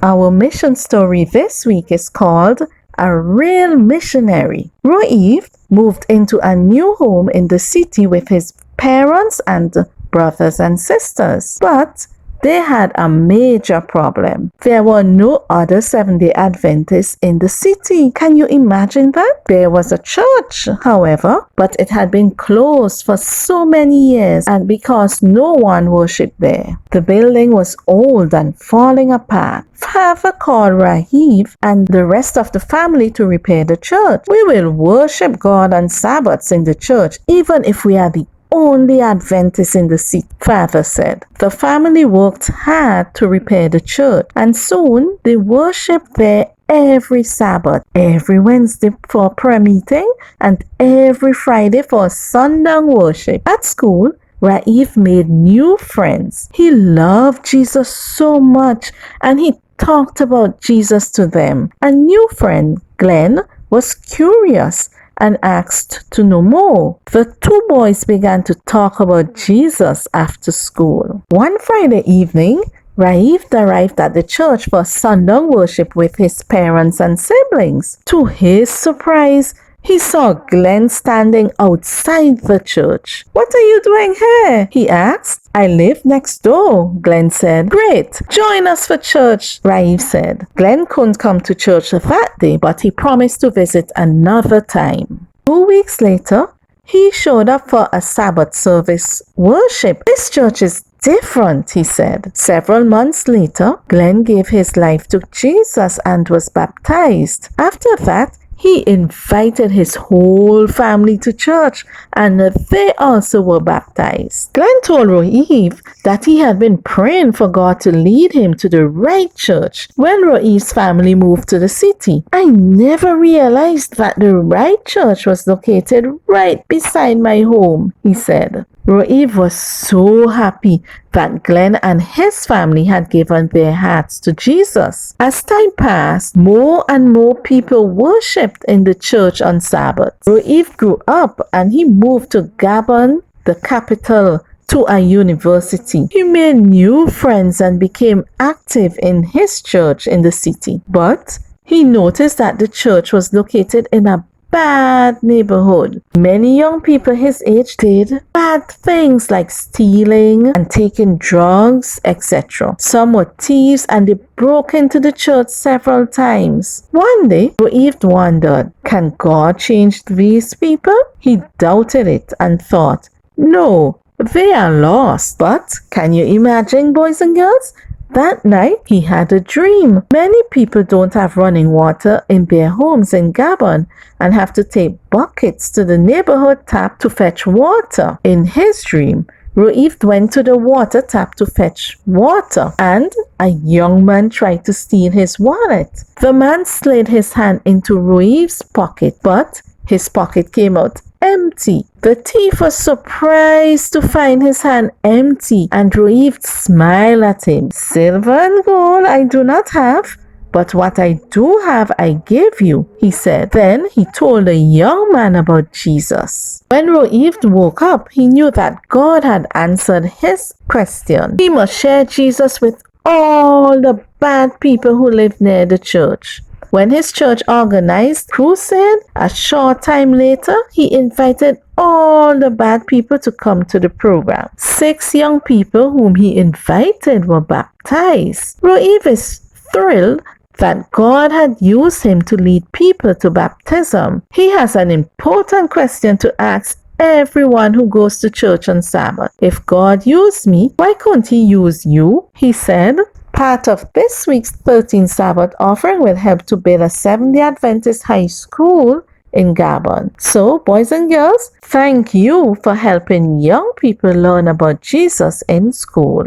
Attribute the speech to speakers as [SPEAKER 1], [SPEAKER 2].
[SPEAKER 1] Our mission story this week is called A Real Missionary. Rorive moved into a new home in the city with his parents and brothers and sisters, but they had a major problem. There were no other Seventh-day Adventists in the city. Can you imagine that? There was a church, however, but it had been closed for so many years and because no one worshipped there. The building was old and falling apart. Father called Rorive and the rest of the family to repair the church. We will worship God on Sabbaths in the church, even if we are the only Adventists in the city, Father said. The family worked hard to repair the church, and soon they worshipped there every Sabbath, every Wednesday for prayer meeting, and every Friday for sundown worship. At school, Rorive made new friends. He loved Jesus so much, and he talked about Jesus to them. A new friend, Glenn, was curious and asked to know more. The two boys began to talk about Jesus after school. One Friday evening, Rorive arrived at the church for sundown worship with his parents and siblings. To his surprise, he saw Glenn standing outside the church. "What are you doing here?" he asked. "I live next door," Glenn said. "Great, join us for church," Rorive said. Glenn couldn't come to church that day, but he promised to visit another time. 2 weeks later, he showed up for a Sabbath service worship. "This church is different," he said. Several months later, Glenn gave his life to Jesus and was baptized. After that, he invited his whole family to church and they also were baptized. Glenn told Rorive that he had been praying for God to lead him to the right church when Rorive's family moved to the city. "I never realized that the right church was located right beside my home," he said. Rorive was so happy that Glenn and his family had given their hearts to Jesus. As time passed, more and more people worshipped in the church on Sabbath. Rorive grew up and he moved to Gabon, the capital, to a university. He made new friends and became active in his church in the city. But he noticed that the church was located in a bad neighborhood. Many young people his age did bad things like stealing and taking drugs, etc. Some were thieves and they broke into the church several times. One day, Rorive wondered, can God change these people? He doubted it and thought, no, they are lost. But can you imagine, boys and girls? That night, he had a dream. Many people don't have running water in their homes in Gabon and have to take buckets to the neighborhood tap to fetch water. In his dream, Rorive went to the water tap to fetch water and a young man tried to steal his wallet. The man slid his hand into Rorive's pocket, but his pocket came out empty. The thief was surprised to find his hand empty and Rorive smiled at him. "Silver and gold I do not have, but what I do have I give you," he said. Then he told the young man about Jesus. When Rorive woke up, he knew that God had answered his question. He must share Jesus with all the bad people who lived near the church. When his church organized crusade, a short time later, he invited all the bad people to come to the program. 6 young people whom he invited were baptized. Rorive is thrilled that God had used him to lead people to baptism. He has an important question to ask everyone who goes to church on Sabbath. If God used me, why couldn't he use you? He said. Part of this week's 13th Sabbath offering will help to build a Seventh-day Adventist high school in Gabon. So, boys and girls, thank you for helping young people learn about Jesus in school.